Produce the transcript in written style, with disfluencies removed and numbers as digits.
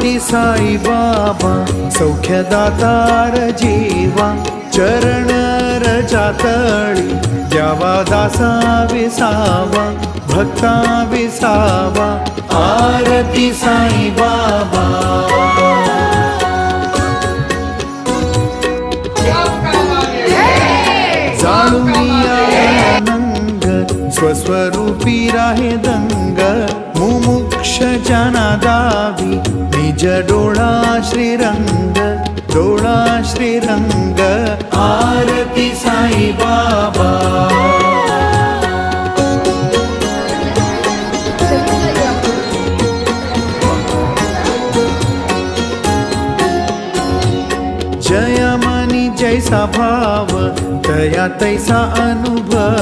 आरती साई बाबा सौख्यदातार जीवा चरण रजातळी द्यावा दासा विसावा भक्ता विसावा आरती साई बाबा जाणूया आनंद स्वस्वरूपी राहे दंग मुमुक्ष जना दावी निज डोळा श्रीरंग डोळा श्रीरंग आरती साई बाबा जय मनी जैसा भाव तया तैसा अनुभव